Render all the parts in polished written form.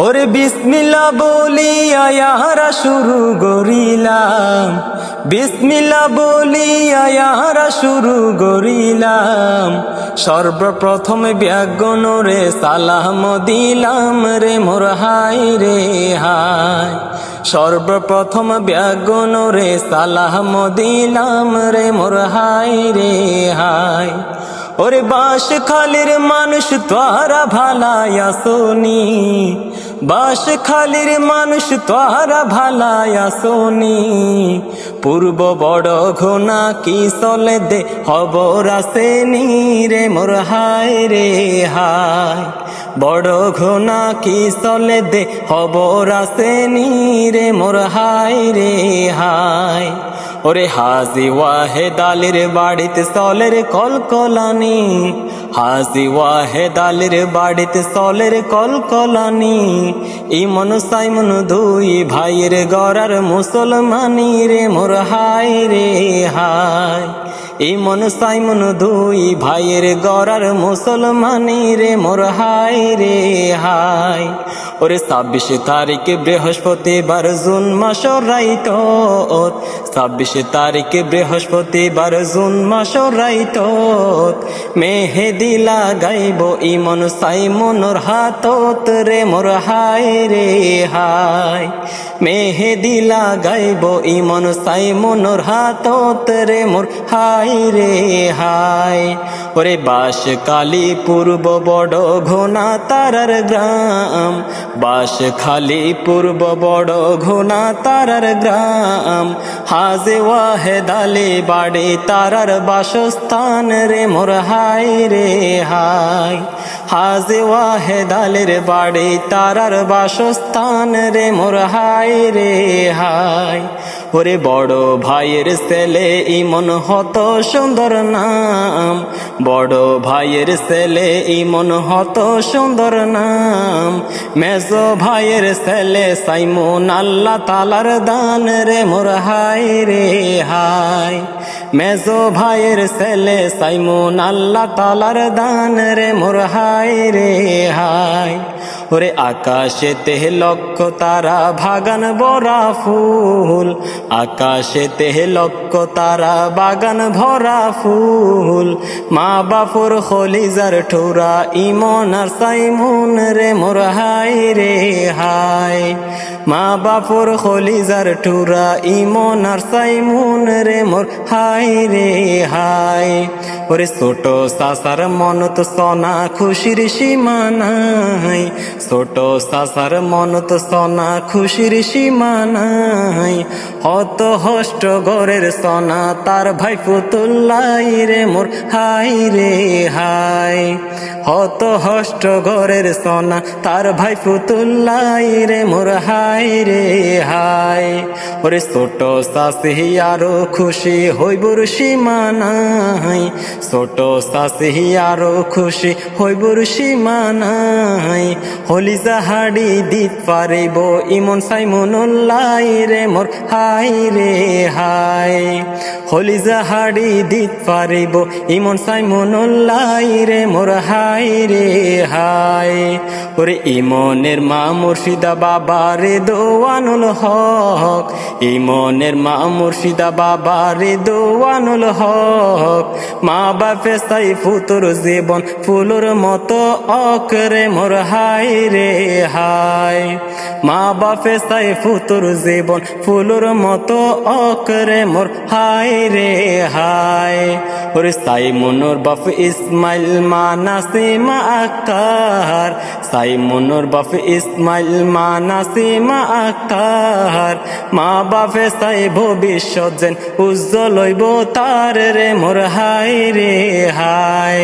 ওরে বিসমিল্লাহ বলিয়া ইয়ারা শুরু করিলাম, বিসমিল্লাহ বলিয়া ইয়ারা শুরু করিলাম। সর্বপ্রথম ব্যাগনরে সালাম দিলাম রে মোর হাই রে হাই। সর্বপ্রথম ব্যাগনরে সালাম দিলাম রে মোর হাই রে হাই। ওরে বাস খালির মানুষ তোরা ভালায়া সোনি, বাস খালির মানুষ তোরা ভালায়া সোনি। পূর্ব বড় ঘোনা কি চলে দে খবর আসেনি রে মোর হাই রে হাই। বড় ঘোনা কি চলে দে খবর আসেনি রে মোর হাই রে হাই। ওরে হাজি ওয়াহেদ আলীর বাড়িতে চলের কলকলানি, হাজি ওয়াহেদ আলীর বাড়িতে চলের কলকলানি। ইমন সাইমন দুই ভাইয়ের গড়ার মুসলমানি রে মোর হাই রে হাই। ইমন সাইমন দুই ভাইয়ের গড়ার মুসলমানি রে মোর হাই রে হাই। ওরে 26 তারিখ বৃহস্পতিবার জুন মাস রাইত, 26 তারিখ বৃহস্পতিবার জুন মাস রাইত। মেহেদি লাগাইব ইমন সাইমনর হাতত রে মোর হাই রে হাই। মেহেদি লাগাইব ইমন সাইমনর হাতত রে মোর হাই রে হাই। ওরে বাস কালী পূর্ব বড় ঘোনা তারার গ্রাম, বাস খালি পূর্ব বড় ঘোনা তারার গ্রাম। হাজে ওয়াহেদ আলী বাড়ি তারার বাসস্থান রে মোর হাই রে হাই। হাজে ওয়াহেদ আলীর বাড়ি তারার বাসস্থান রে মোর হাই রে হাই। ওরে বড় ভাইয়ের ছেলে ইমন হত সুন্দর নাম, বড় ভাইয়ের ছেলে ইমন হত সুন্দর নাম। মেজো ভাইয়ের ছেলে সাইমন আল্লাহ তালার দান রে মোর হাই রে হাই। মেজো ভাইয়ের ছেলে সাইমন আল্লাহ তালার দান রে মোর হাই রে হাই। ওরে আকাশেতে লক্ষ তারা বাগান ভরা ফুল, আকাশেতে লক্ষ তারা বাগান ভরা ফুল। মা বাপুর খলিজার ঠোরা ইমন আর সাইমন রে মোর হাই রে হাই। মা বাপুর খলিজার ঠোরা ইমন আর সাইমন রে মোর হাই রে হাই। ওরে ছোট চাচার মনত সোনা খুশির সীমা নাই, ছোট চাচার মনত সোনা খুশির সীমা নাই। হত হষ্ট ঘরের সোনা তার ভাই পুতুল্লাই রে মোর হাই রে হাই। হত হষ্ট ঘরের সোনা তার ভাই পুতুল্লাই রে মোর হাই রে হাই। ওরে ছোট চাচি আরো খুশি হইবুর সীমা নাই, ছোট চাচি আরো খুশি হইবুর সীমা নাই। হলিজা হাড়ি দিত পারিব ইমন সাইমনুল্লাই রে মোর হাই রে হাই। হলিজা হাড়ি দিত পারিব ইমন সাইমনুল্লাই রে মোর হাই রে হাই। ওরে ইমনের মা মুর্শিদা বাবা রে দোয়ানুল হক, ইমনের মা মুর্শিদা বাবা রে দোয়ানুল হক। মা বাপে সাই ফুতুর জীবন ফুলুর মতো অক রে মোর হাই রে হাই। মা বাপে সাই ফুতুর জীবন ফুলুর মতো অক রে মোর হাই রে হাই। ওরে সাইমনুর বাপ ইসমাইল মা নাসিমা আক্তার, সাইমনুর বাপ ইসমাইল মা নাসিমা আক্তার। মা বাপে সাই ভবিষ্যৎ যেন উজ্জ্বল হইব তার রে মোর হাই রে হাই।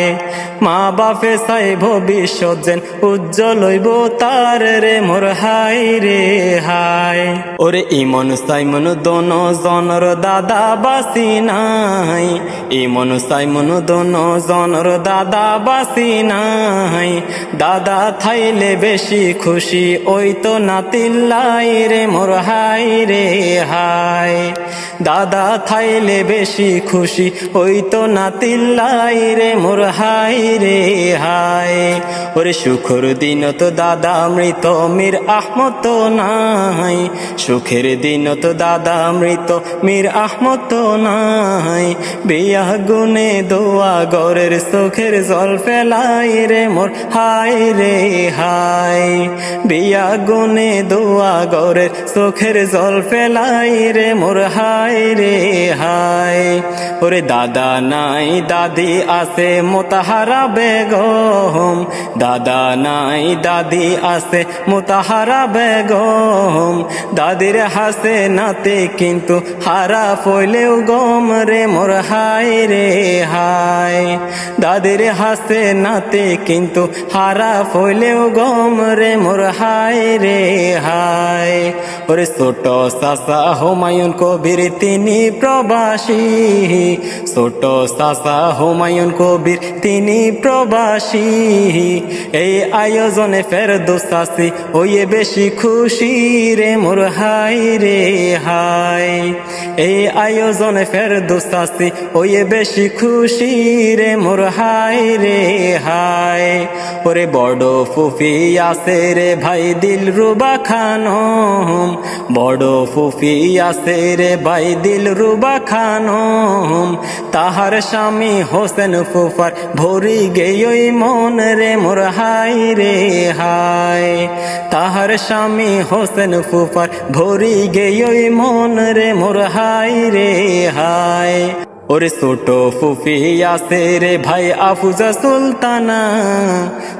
মা বাপে সাই ভবিষ্যৎ যেন উজ্জ্বল হইব তার রে মোর হাই রে হাই। ওরে ইমন সাইমন দোনো জনর দাদা বাসি নাই, ইমন সাইমন দোনো জনর দাদা বাসি নাই। দাদা থাইলে বেশি খুশি ওই তো নাতিল্লা চিল্লাই রে মোর হাই রে হাই। দাদা থাইলে বেশি খুশি হইতো না তিল্লাই রে মোর হাই রে হাই। ওরে সুখর দিন তো দাদা মৃত মীর আহমদ তো নাই, সুখের দিন তো দাদা মৃত মীর আহমদ তো নাই। বিয়া গুনে দোয়া গরের চোখের জল ফেলাই রে মোর হাই রে হাই। বিয়া গুনে দোয়া গরের চোখের জল ফেলাই রে মোর হাই রে হাই। ওরে দাদা নাই দাদি আছে মোতাহারা বেগম, দাদা নাই দাদি আছে মোতাহারা বেগম। দাদির হাসে নাতে কিন্তু হারা ফইলেও গম রে মোর হাই রে হাই। দাদির হাসে নাতে কিন্তু হারা ফইলেও গম রে মোর হাই রে হাই। ওরে ছোট চাচা হুমায়ুন কবির তিনি প্রবাসী, ছোট চাচা হুমায়ুন কবির তিনি প্রবাসী। এই আয়োজনে ফেরদৌস চাচি হইয়ে বেশি খুশি রে মোর হাই রে হাই। এই আয়োজনে ফেরদৌস চাচি হইয়ে বেশি খুশি রে মোর হাই রে হাই। ওরে বড় ফুফি আছে রে ভাই দিলরুবা খানম, বড় ফুফি আছে রে ভাই দিলরুবা খানম। তাহার স্বামী হোসেন ফুফার ভরি গেই মন রে মোর হাই রে হাই। তাহার স্বামী হোসেন ফুফার ভরি গেই মন রে মোর হাই রে হাই। ওরে ছোট ফুফি আছে রে ভাই আফুজা সুলতানা,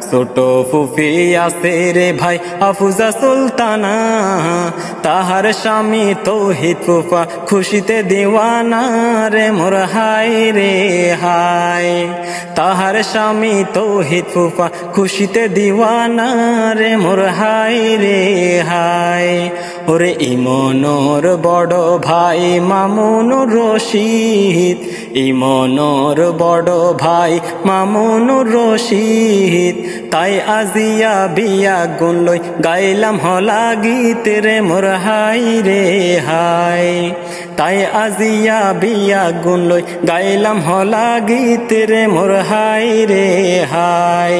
ছোট ফুফি আছে রে ভাই আফুজা সুলতানা। তাহার স্বামী তৌহিদ ফুফা খুশিতে দিওয়ানা রে মোর হাই রে হাই। তাহার স্বামী তৌহিদ ফুফা খুশিতে দিওয়ানা রে মোর হাই রে হাই। ওরে ইমনর বড় ভাই মামুনুর রশিদ, ইমনর বড় ভাই মামুনুর রশিদ। তাই আজিয়া বিয়া গুন লই গাইলাম হলা গীত রে মোর হাই রে হাই। তাই আজিয়া বিয়া গুন লই গাইলাম হলা গীত রে মোর হাই রে হাই।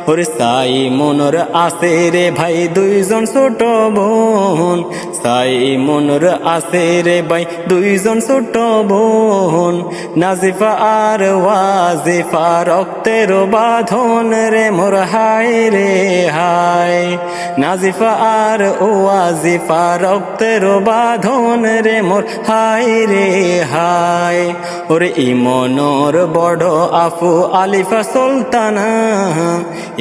ওরে সাই মনর আছে রে ভাই দুইজন ছোট বোন, সাই মনর আছে রে ভাই দুইজন ছোট বোন। নাজিফা আর ওয়াজিফা রক্তের বাঁধন রে মোর হাই রে হাই। নাজিফা আর ওয়াজিফা রক্তের বাঁধন রে মোর হাই রে হাই। ওরে ইমনর বড় আফু আলিফা সুলতানা,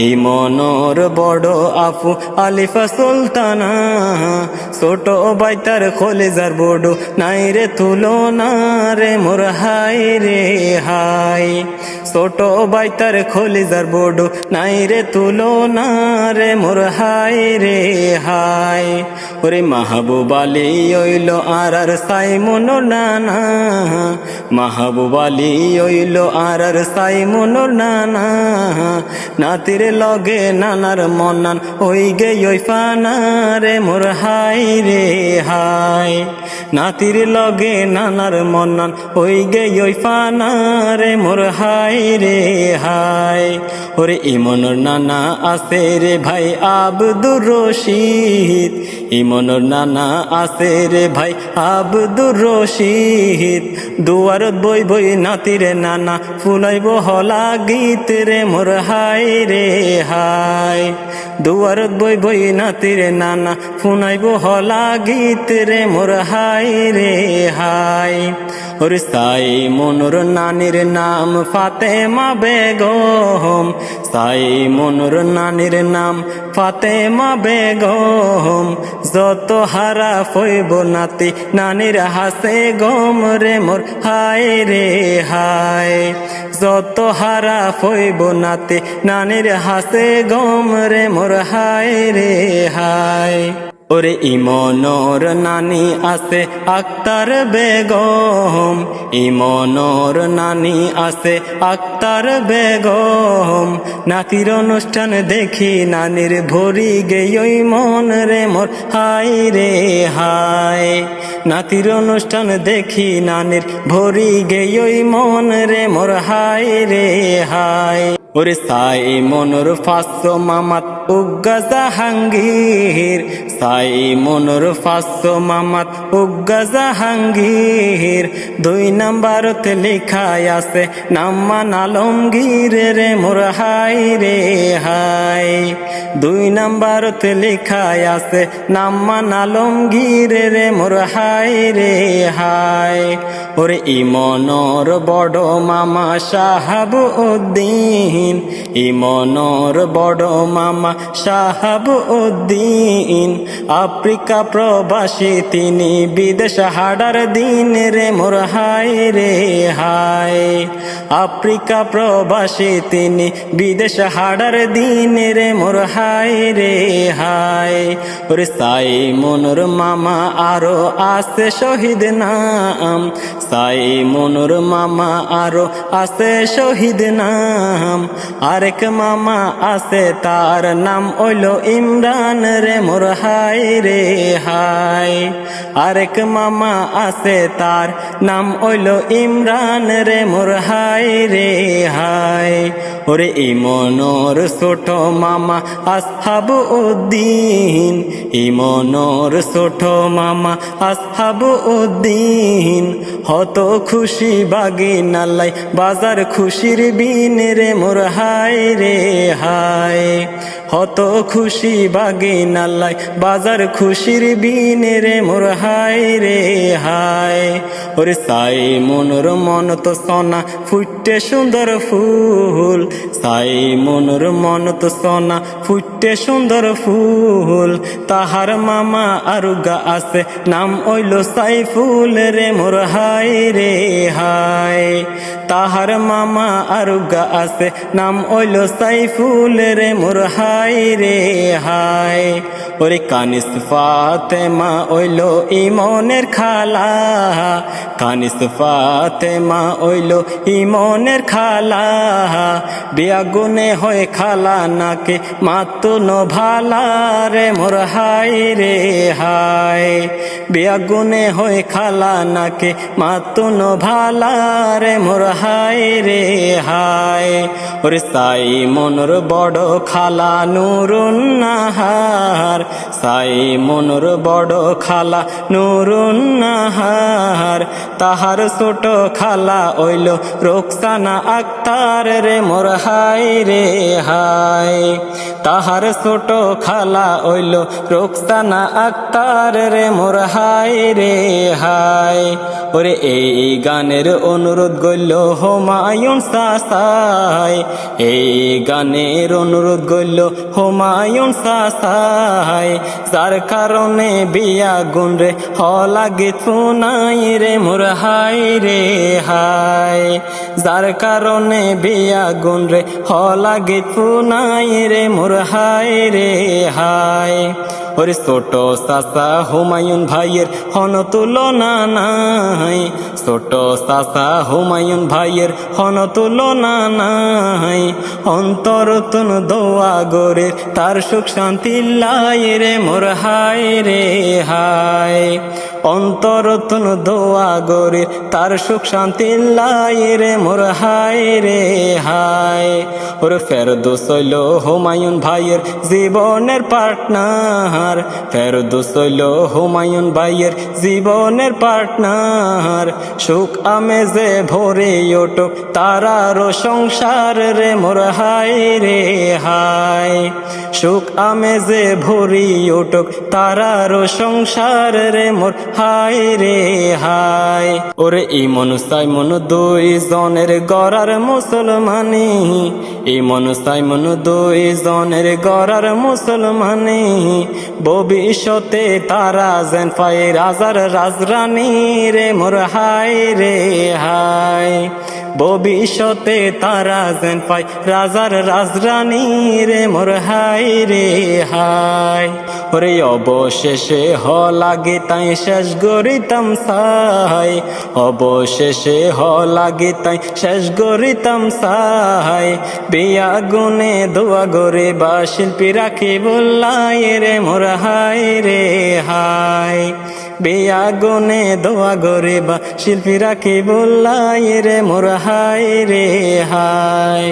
ইমনর বড় আফু আলিফা সুলতানা। ছোট বাইতার খলিজার বড় নাই রে তুলনা রে মোর হাই রে হাই। ছোট বাইতার খলিজার বড় নাই রে তুলনা রে মোর হাই রে হাই। ওরে মাহবুব আলী হইল আর সাইমন নানা, মাহবুব আলী হইল আর সাইমন নানা। নাতির লগে নানার মনান ওই গে ওই ফানা রে মোর হাই রে হাই। নাতির লগে নানার মনান ওই গে ওই ফানা রে মোর হাই রে হাই। ওরে ইমনর নানা আছে রে ভাই আব্দুর রশিদ, ইমনর নানা আছে রে ভাই আব্দুর রশিদ। দুয়ারত বই বই নাতিরে নানা ফুলাইব হলা গীত রে মোর হাই রে হাই। দুয়ারত বই বই নাতিরে নানা ফুনাইব হলা গীত রে মোর হাই রে হাই। ওরে সাই মনোর নানির নাম ফাতেমা বেগম, সাই মনোর নানির নাম ফাতেমা বেগম। যত হারা ফইব নাতি নানির হাসে গম রে মোর হাই রে হাই। যত হারা ফইব নাতি নানির হাসে গম রে মোর হাই রে হাই। ওরে ইমনর নানি আছে আক্তার বেগম, ইমনর নানি আছে আক্তার বেগম। নাতির অনুষ্ঠান দেখি নানির ভরি গেই মন রে মোর হাই রে হাই। নাতির অনুষ্ঠান দেখি নানির ভরি গেই মন রে মোর হাই রে হাই। ওরে সাই মনোর ফাঁসো মামাত উগ্গা জাহাঙ্গীর, সাই মনোর ফাঁসো মামাত উগ্গা জাহাঙ্গীর। 2 নাম্বারতে লেখায় আছে নাম্মান আলমগীর রে মোর হাই রে হাই। 2 নাম্বারতে লেখায় আছে নাম্মান আলমগীর রে মোর হাই রে হাই। ওরে ইমনর বড় মামা সাহাব উদ্দিন, ইমনর বড় মামা সাহাব উদ্দিন। আফ্রিকা প্রবাসী তিনি বিদেশ হাডার দিন রে মোর হাই রে হাই। আফ্রিকা প্রবাসী তিনি বিদেশ হাডার দিন রে মোর হাই রে হাই। ওরে সাই মনোর মামা আরো আছে শহীদ নাম, সাই মনোর মামা আরো আছে শহীদ নাম। আরেক মামা আছে তার নাম হইল ইমরান রে মোর হাই রে হাই। আরেক মামা আছে তার নাম হইল ইমরান রে মোর হাই রে হাই। ওরে ইমনর ছোট মামা আসহাব উদ্দিন, ইমনর ছোট মামা আসহাব উদ্দিন। হত খুশি বাগি নালাই বাজার খুশির বিন রে মোর হাই রে হাই। হত খুশি বাগি নালাই বাজার খুশির বিন রে মোর হাই রে হাই। ওরে সাই মনোর মন তো সোনা ফুটে সুন্দর ফুল, সাই মনোর মন তো সোনা ফুটে সুন্দর ফুল। তাহার মামা আরুগা আছে নাম হইল সাইফুল রে মোর হাই রে হাই। তাহার মামা আরুগা আছে নাম হইল সাইফুল রে মোর হাই রে হাই। ওরে কানিস ফাতেমা হইল ইমনের খালা, কানিস ফাতেমা হইল ইমনের খালা। বিয়া গুনে হয় খালা নাকে মাতো ন ভালা রে মোর হাই রে হাই। বিয়া গুনে হয় খালা নাকে মাতো ন ভালা রে মোর হাই রে হাই। ওরে সাই মনোর বড় খালা নুরুন নাহার, সাই মনোর বড় খালা নুরুন নাহার। তাহার ছোট খালা হইল রোকসানা আক্তার রে মোর হাই রে হাই। তাহার ছোট খালা হইল রোকসানা আক্তার রে মোর হাই রে হাই। ওরে এই গানের অনুরোধ গইল হুমায়ুন চাচাই, এই গানের অনুরোধ গইল হুমায়ুন চাচাই। যার কারণে বিয়া গুন রে লাগে থুনাই রে মোর হাই রে হাই। যার কারণে বিয়া গুন রে লাগে থুনাই রে মোর হাই রে হাই। ওরে ছোট চাচা হুমায়ুন ভাইয়ের হন তুলনা নাই, ছোট চাচা হুমায়ুন ভাইয়ের হন তুলনা নাই। অন্তর তুন দোয়া গরে তার সুখ শান্তি লাই রে মোর হাই রে হাই। অন্তর তুন দোয়া গরে তার সুখ শান্তি লাই রে মোর হাই রে হাই। ওরে ফেরদৌস হইল হুমায়ুন ভাইয়ের জীবনের পার্টনার, ফেরদৌস হইল হুমায়ুন ভাইয়ের জীবনের পার্টনার। সুখ আমেজে ভরে ওঠুক তারারও সংসার রে মোর হাই রে হাই। সুখ আমেজে ভরি ওঠুক তারারও সংসার রে মোর হায় রে হায়। ওরে ইমন সাইমন দুই জনের গড়ার মুসলমানি, ইমন সাইমন দুই জনের গড়ার মুসলমানি, ভবিষ্যতে তারা যেন পায় রাজার রাজরানী রে মোর হায় রে হায়। ভবিষ্যতে তারা যেন পায় রাজার রাজরানী রে মোর হায় রে হায়। ওরে অবশেষে হ লাগে তাই শেষ গরিতাম সাই, অবশেষে হ লাগে তাই শেষ গরিতাম সাই। বিয়া গুনে দোয়া গরে বা শিল্পী রাখি বললাই রে মোর হায় রে হায়। বিয়া গুনে দোয়া গরে বা শিল্পী রাখি বললাই রে মোর হায় রে হায়।